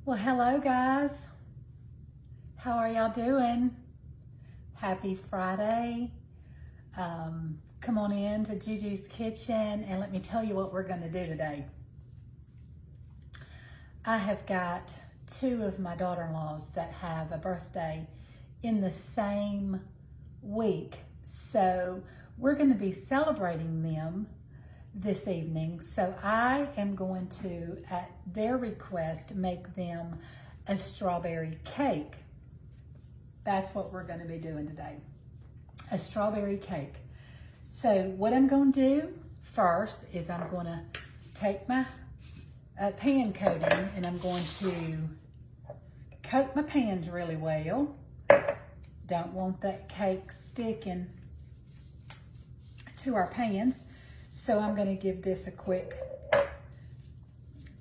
Well, hello guys. How are y'all doing? Happy Friday. Come on in to Gigi's kitchen and let me tell you what we're going to do today. I have got two of my daughter-in-laws that have a birthday in the same week. So we're going to be celebrating them this evening. So I am going to, at their request, make them a strawberry cake. That's what we're going to be doing today, a strawberry cake. So what I'm going to do first is I'm going to take my pan coating and I'm going to coat my pans really well. Don't want that cake sticking to our pans. So I'm going to give this a quick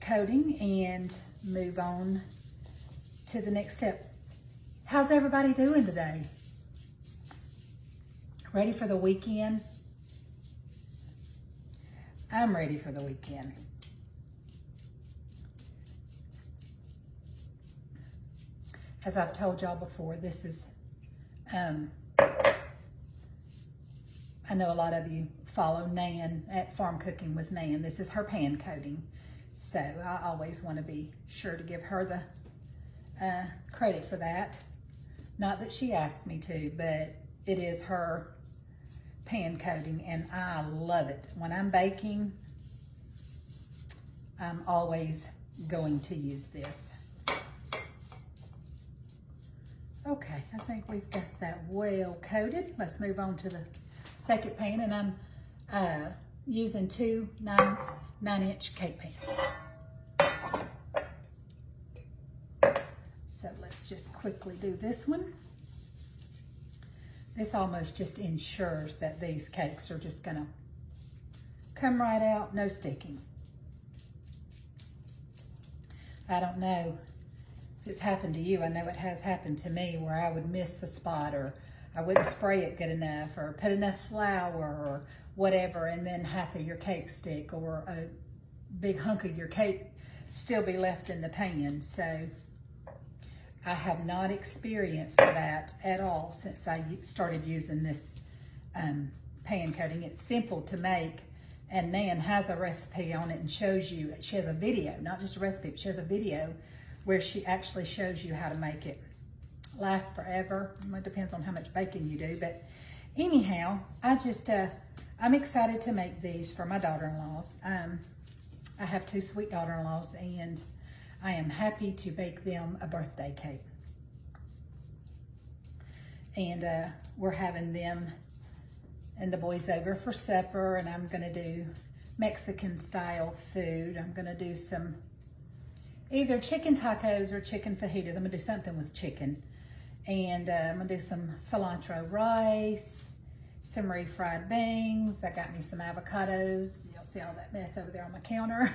coating and move on to the next step. How's everybody doing today? Ready for the weekend? I'm ready for the weekend. As I've told y'all before, this is, I know a lot of you follow Nan at Farm Cooking with Nan. This is her pan coating. So I always want to be sure to give her the credit for that. Not that she asked me to, but it is her pan coating and I love it. When I'm baking, I'm always going to use this. Okay, I think we've got that well coated. Let's move on to the second pan, and I'm using two 9-inch cake pans. So let's just quickly do this one. This almost just ensures that these cakes are just gonna come right out, no sticking. I don't know if it's happened to you. I know it has happened to me where I would miss a spot, or I wouldn't spray it good enough, or put enough flour or whatever, and then half of your cake stick, or a big hunk of your cake still be left in the pan. So I have not experienced that at all since I started using this pan coating. It's simple to make, and Nan has a recipe on it and shows you, she has a video, not just a recipe, but she has a video where she actually shows you how to make it. Lasts forever. It depends on how much baking you do, but anyhow, I'm excited to make these for my daughter-in-laws. I have two sweet daughter-in-laws, and I am happy to bake them a birthday cake. And we're having them and the boys over for supper, and I'm gonna do Mexican style food. I'm gonna do some either chicken tacos or chicken fajitas. I'm gonna do something with chicken. And I'm gonna do some cilantro rice, some refried beans. I got me some avocados. You'll see all that mess over there on my counter.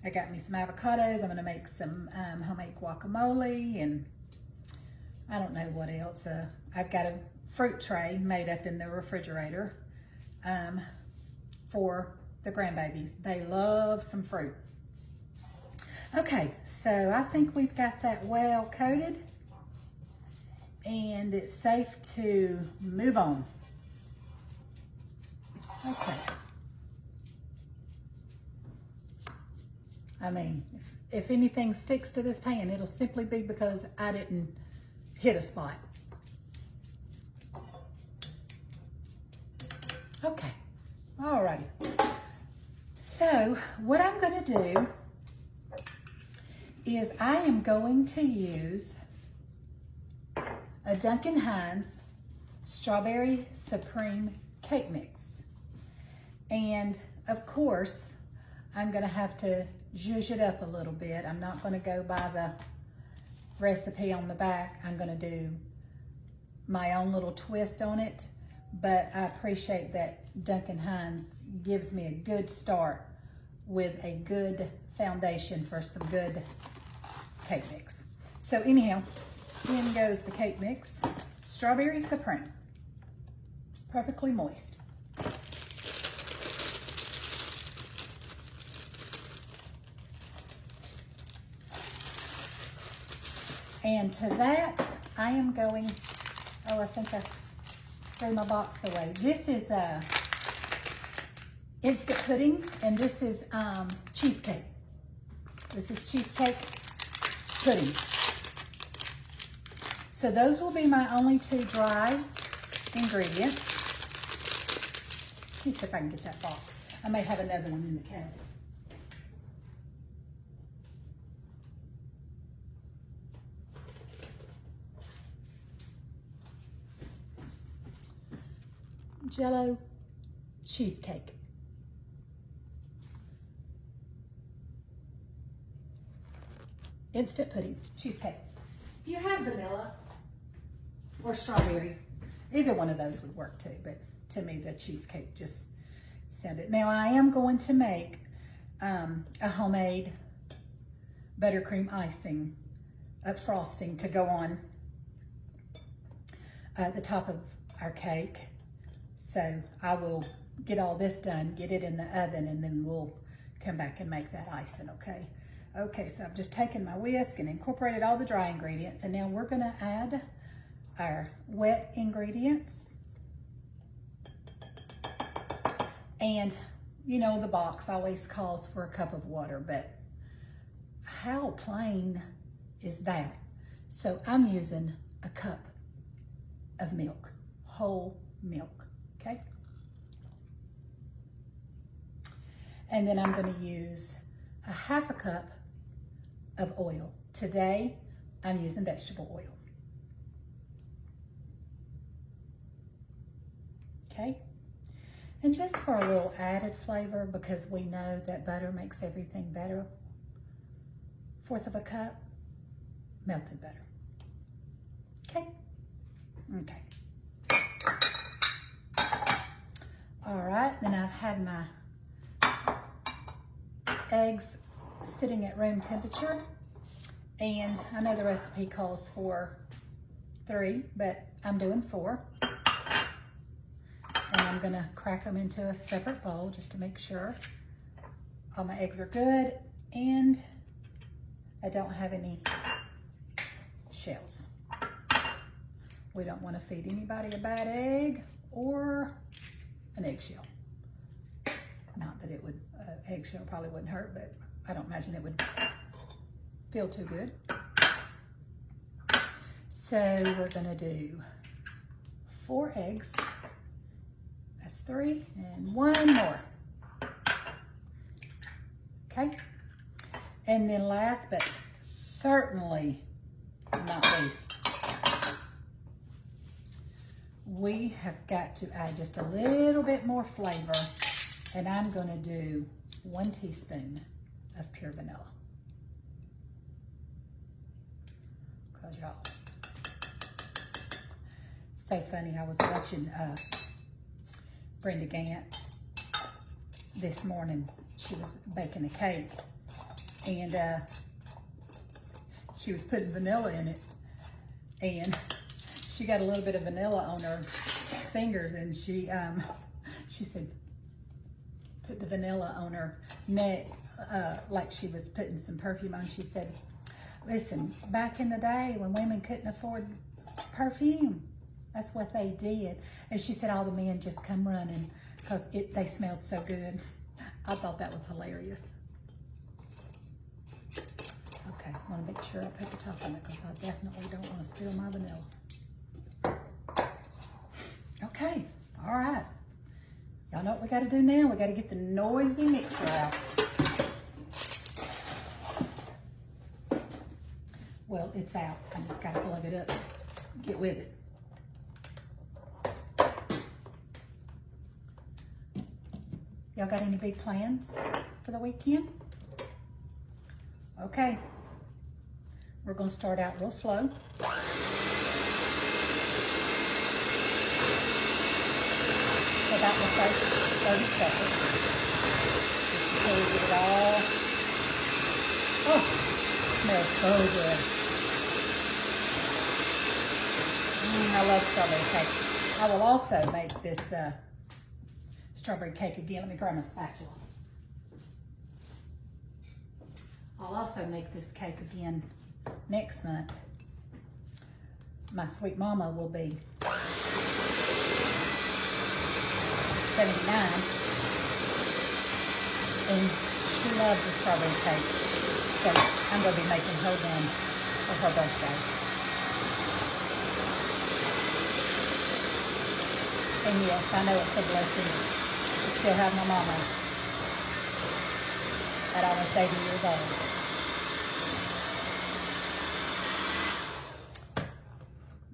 I got me some avocados. I'm gonna make some homemade guacamole, and I don't know what else. I've got a fruit tray made up in the refrigerator for the grandbabies. They love some fruit. Okay, so I think we've got that well coated, and it's safe to move on. Okay. I mean, if anything sticks to this pan, it'll simply be because I didn't hit a spot. Okay, alrighty. So what I'm gonna do is I am going to use a Duncan Hines Strawberry Supreme Cake Mix. And of course, I'm gonna have to zhuzh it up a little bit. I'm not gonna go by the recipe on the back. I'm gonna do my own little twist on it, but I appreciate that Duncan Hines gives me a good start with a good foundation for some good cake mix. So anyhow, in goes the cake mix. Strawberry Supreme, perfectly moist. And to that, I am going, oh, I think I threw my box away. This is instant pudding, and this is cheesecake. This is cheesecake pudding. So those will be my only 2 dry ingredients. Let me see if I can get that box. I may have another one in the cabinet. Jell-O cheesecake. Instant pudding, cheesecake. If you have vanilla or strawberry, either one of those would work too, but to me the cheesecake just sounded. Now I am going to make a homemade buttercream icing frosting to go on the top of our cake. So I will get all this done, get it in the oven, and then we'll come back and make that icing, okay? Okay, so I've just taken my whisk and incorporated all the dry ingredients, and now we're gonna add our wet ingredients. And you know, the box always calls for a cup of water, but how plain is that? So I'm using a cup of milk, whole milk, okay? And then I'm gonna use a 1/2 cup of oil. Today, I'm using vegetable oil. Okay? And just for a little added flavor, because we know that butter makes everything better, 1/4 cup melted butter. Okay? Okay. All right, then I've had my eggs sitting at room temperature, and I know the recipe calls for 3, but I'm doing 4. And I'm gonna crack them into a separate bowl just to make sure all my eggs are good and I don't have any shells. We don't want to feed anybody a bad egg or an eggshell. Not that it would, eggshell probably wouldn't hurt, but I don't imagine it would feel too good. So we're gonna do 4 eggs. That's 3 and 1 more. Okay. And then last but certainly not least, we have got to add just a little bit more flavor, and I'm gonna do 1 teaspoon of pure vanilla. Cause y'all, so funny, I was watching Brenda Gant this morning. She was baking a cake, and she was putting vanilla in it, and she got a little bit of vanilla on her fingers, and she said, put the vanilla on her neck, like she was putting some perfume on. She said, listen, back in the day when women couldn't afford perfume, that's what they did. And she said all the men just come running because they smelled so good. I thought that was hilarious. Okay, I want to make sure I put the top on it because I definitely don't want to spill my vanilla. Okay, all right. Y'all know what we got to do now? We got to get the noisy mixer out. Well, it's out. I just got to plug it up. Get with it. Y'all got any big plans for the weekend? Okay. We're going to start out real slow. About the first 30 seconds. Just until we get it all. Oh, it smells so good. I love strawberry cake. I will also make this strawberry cake again. Let me grab my spatula. I'll also make this cake again next month My sweet mama will be 79, and she loves the strawberry cake. So I'm going to be making her one for her birthday. And yes, I know it's a blessing to still have my mama at almost 80 years old.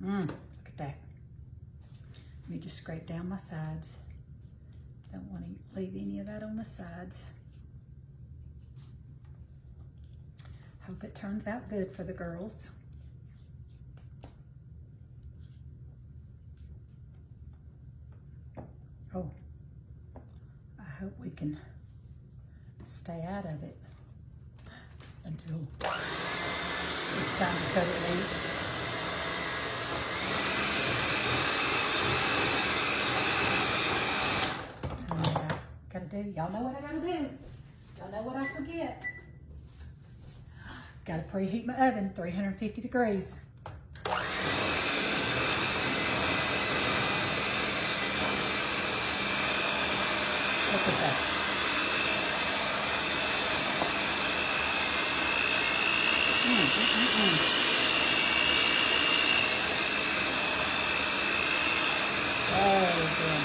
Look at that. Let me just scrape down my sides. Don't want to leave any of that on the sides. Hope it turns out good for the girls. Oh, I hope we can stay out of it until it's time to cut it loose. Gotta do. Y'all know what I gotta do. Y'all know what I forget. Gotta preheat my oven, 350 degrees. Look at that. Oh, good.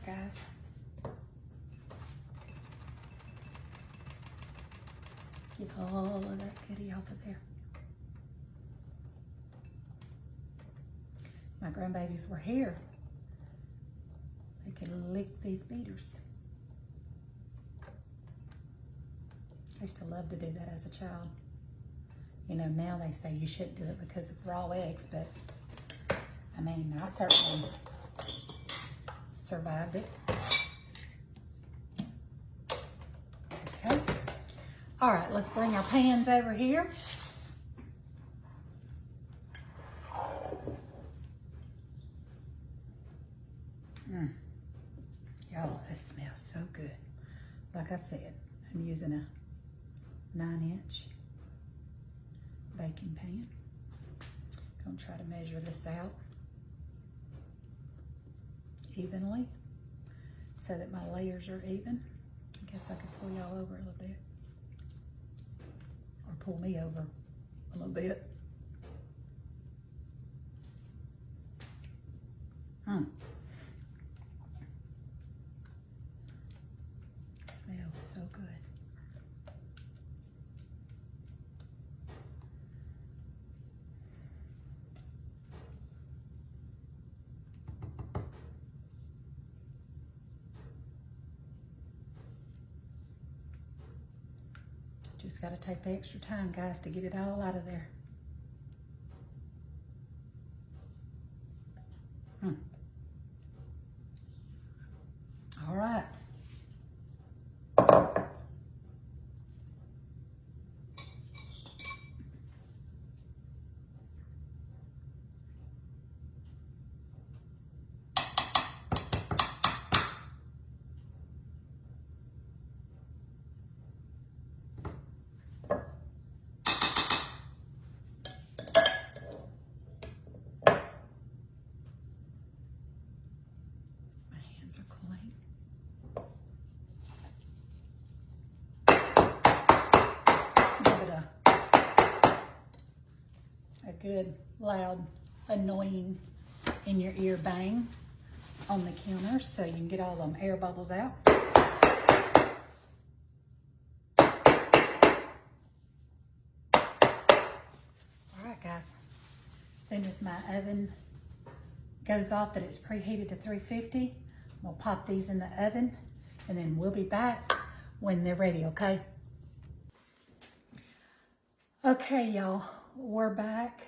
Guys, get all of that goodie off of there. My grandbabies were here. They could lick these beaters. I used to love to do that as a child. You know, now they say you shouldn't do it because of raw eggs, but I mean, I certainly survived it. Okay. All right, let's bring our pans over here. Y'all, this smells so good. Like I said, I'm using a 9-inch baking pan. Gonna try to measure this out evenly so that my layers are even. I guess I could pull y'all over a little bit, or pull me over a little bit. Smells so good. Just got to take the extra time, guys, to get it all out of there. All right. Good, loud, annoying, in your ear bang on the counter so you can get all them air bubbles out. All right, guys. As soon as my oven goes off that it's preheated to 350, I'm gonna pop these in the oven and then we'll be back when they're ready, okay? Okay, y'all, we're back.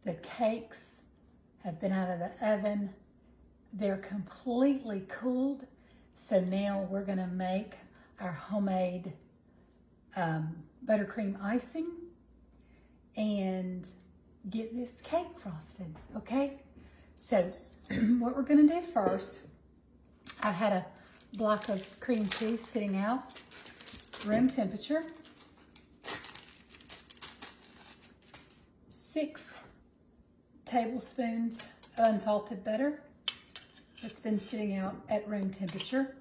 The cakes have been out of the oven. They're completely cooled. So now we're gonna make our homemade buttercream icing and get this cake frosted, okay? So what we're gonna do first, I've had a block of cream cheese sitting out, room temperature. 6 tablespoons of unsalted butter that's been sitting out at room temperature.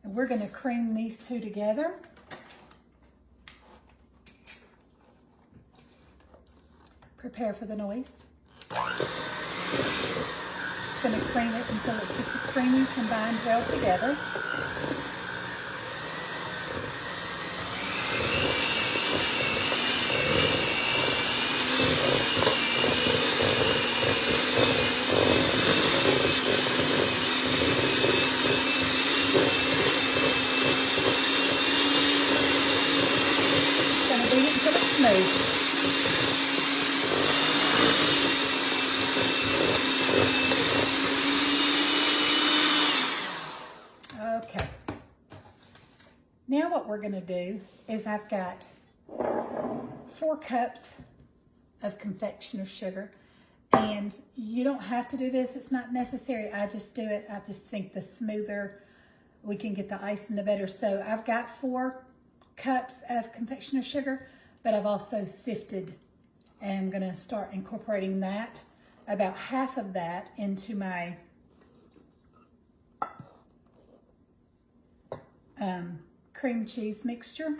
And we're gonna cream these two together. Prepare for the noise. Just gonna cream it until it's just a creamy combined well together. Gonna beat it until it's smooth. Okay. Now what we're going to do is I've got 4 cups of confectioner's sugar, and you don't have to do this. It's not necessary. I just do it. I just think the smoother we can get the icing, the better. So I've got 4 cups of confectioner's sugar, but I've also sifted, and I'm going to start incorporating that, about half of that, into my cream cheese mixture.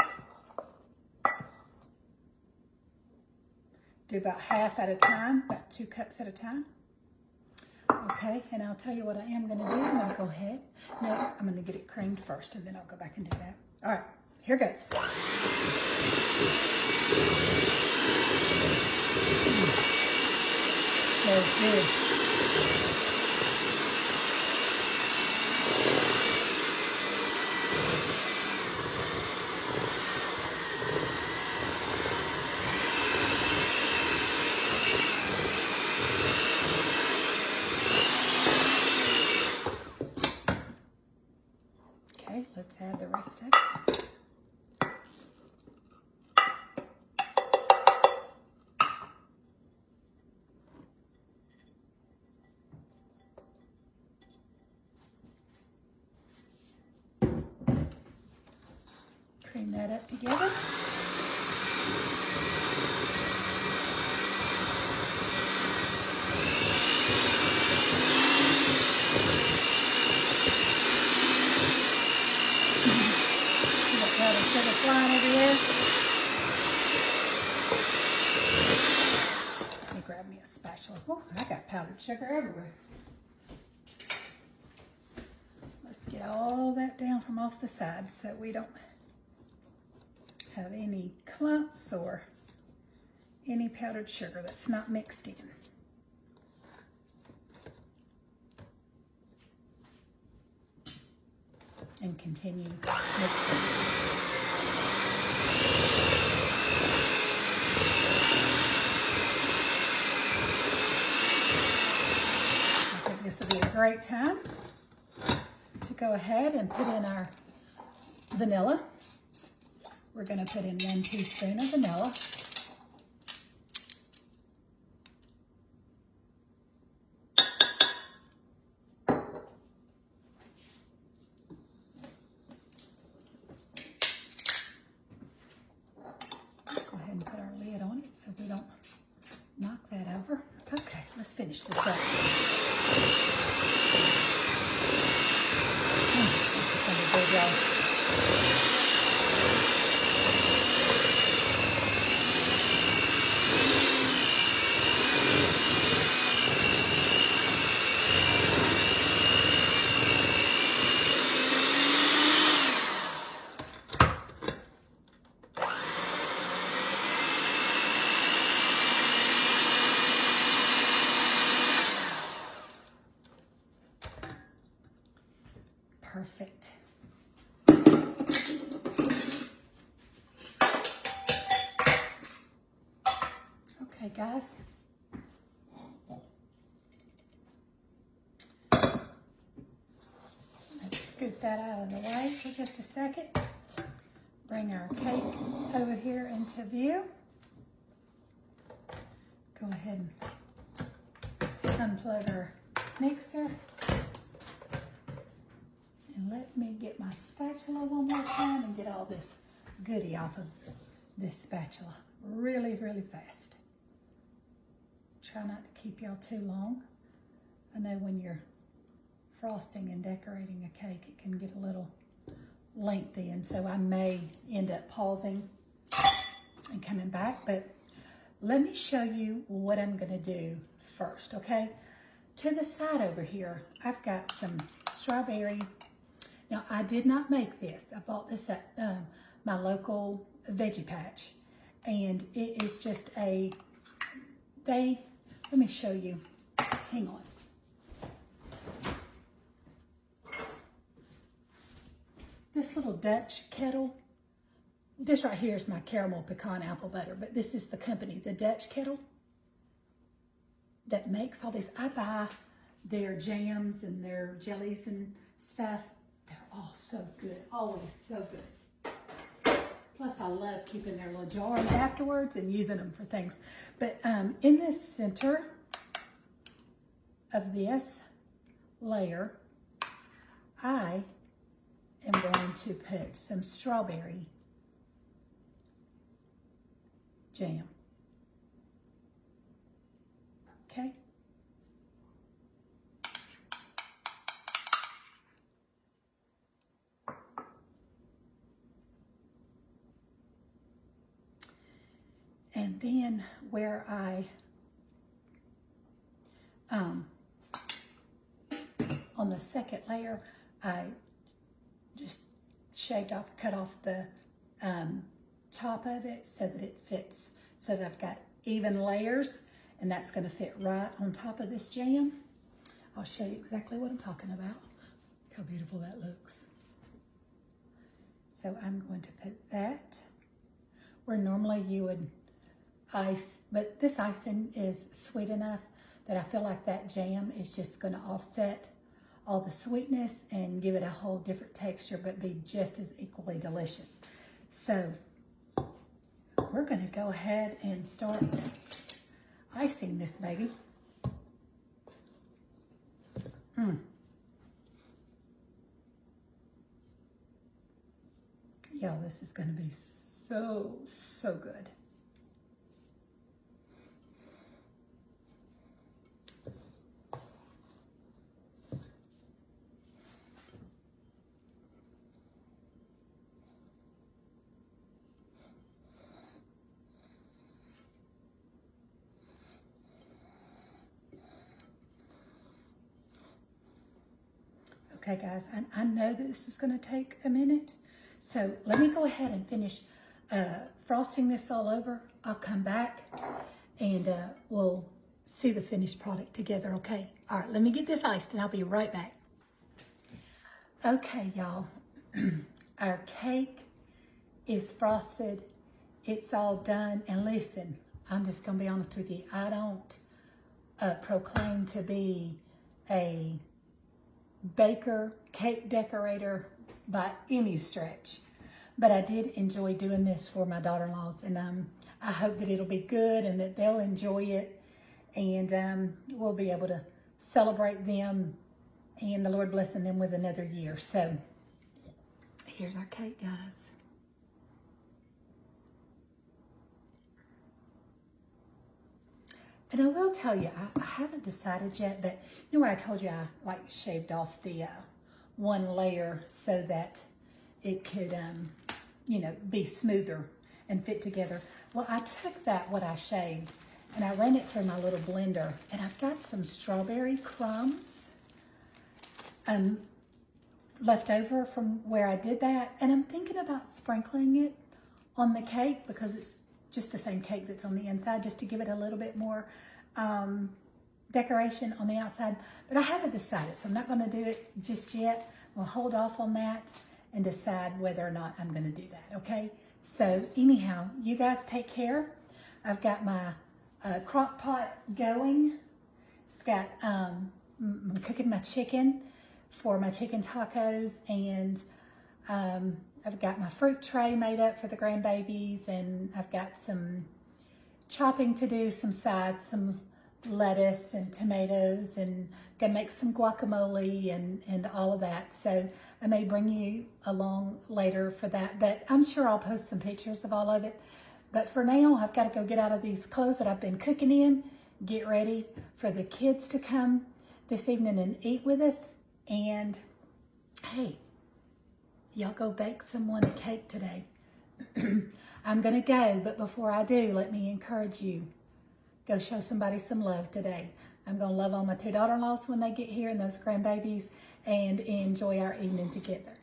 Do about half at a time, about 2 cups at a time. Okay, and I'll tell you what I am going to do. I'm going to go ahead. No, I'm going to get it creamed first, and then I'll go back and do that. All right, here goes. Smells good. Okay, let's add the rest of it. Cream that up together. Powdered sugar flying everywhere. Let me grab me a spatula. Oh, I got powdered sugar everywhere. Let's get all that down from off the sides so we don't have any clumps or any powdered sugar that's not mixed in. And continue mixing. I think this will be a great time to go ahead and put in our vanilla. We're going to put in 1 teaspoon of vanilla. So we don't knock that over. Okay, let's finish this up. That's gonna be good, y'all. Perfect. Okay, guys. Let's scoop that out of the way for just a second. Bring our cake over here into view. Go ahead and unplug our mixer. And let me get my spatula one more time and get all this goodie off of this spatula really, really fast. Try not to keep y'all too long. I know when you're frosting and decorating a cake, it can get a little lengthy, and so I may end up pausing and coming back, but let me show you what I'm gonna do first, okay? To the side over here, I've got some strawberry. Now, I did not make this. I bought this at my local veggie patch, and it is just let me show you, hang on. This little Dutch kettle, this right here is my caramel pecan apple butter, but this is the company, the Dutch kettle, that makes all these. I buy their jams and their jellies and stuff. They're all so good, always so good. Plus, I love keeping their little jars afterwards and using them for things. But in the center of this layer, I am going to put some strawberry jam. Okay? And then where I, on the second layer, I just shaved off, cut off the top of it so that it fits, so that I've got even layers, and that's going to fit right on top of this jam. I'll show you exactly what I'm talking about. Look how beautiful that looks. So I'm going to put that where normally you would ice, but this icing is sweet enough that I feel like that jam is just going to offset all the sweetness and give it a whole different texture, but be just as equally delicious. So we're going to go ahead and start icing this baby. Yo, this is going to be so, so good. Okay, guys, I know that this is going to take a minute, so let me go ahead and finish frosting this all over. I'll come back and we'll see the finished product together, okay? All right, let me get this iced and I'll be right back. Okay, y'all, our cake is frosted. It's all done, and listen, I'm just going to be honest with you. I don't proclaim to be a baker, cake decorator by any stretch, but I did enjoy doing this for my daughter-in-laws, and I hope that it'll be good and that they'll enjoy it, and we'll be able to celebrate them and the Lord blessing them with another year. So here's our cake, guys. And I will tell you, I haven't decided yet, but you know what I told you? I like shaved off the one layer so that it could, you know, be smoother and fit together. Well, I took that, what I shaved, and I ran it through my little blender, and I've got some strawberry crumbs left over from where I did that, and I'm thinking about sprinkling it on the cake because it's just the same cake that's on the inside, just to give it a little bit more decoration on the outside. But I haven't decided, so I'm not going to do it just yet. We'll hold off on that and decide whether or not I'm going to do that, okay? So anyhow, you guys take care. I've got my crock pot going. It's got, I'm cooking my chicken for my chicken tacos, and I've got my fruit tray made up for the grandbabies, and I've got some chopping to do, some sides, some lettuce and tomatoes and gonna make some guacamole and all of that. So I may bring you along later for that, but I'm sure I'll post some pictures of all of it. But for now, I've got to go get out of these clothes that I've been cooking in, get ready for the kids to come this evening and eat with us. And hey, y'all go bake someone a cake today. I'm gonna go, but before I do, let me encourage you. Go show somebody some love today. I'm going to love on my 2 daughter-in-laws when they get here and those grandbabies and enjoy our evening together.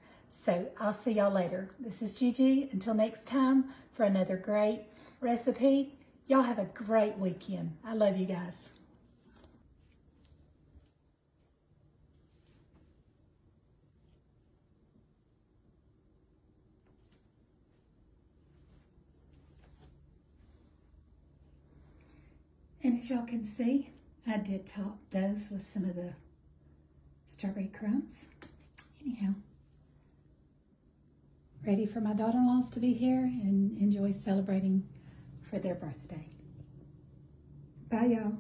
So I'll see y'all later. This is Gigi. Until next time for another great recipe. Y'all have a great weekend. I love you guys. And as y'all can see, I did top those with some of the strawberry crumbs. Anyhow, ready for my daughter-in-laws to be here and enjoy celebrating for their birthday. Bye, y'all.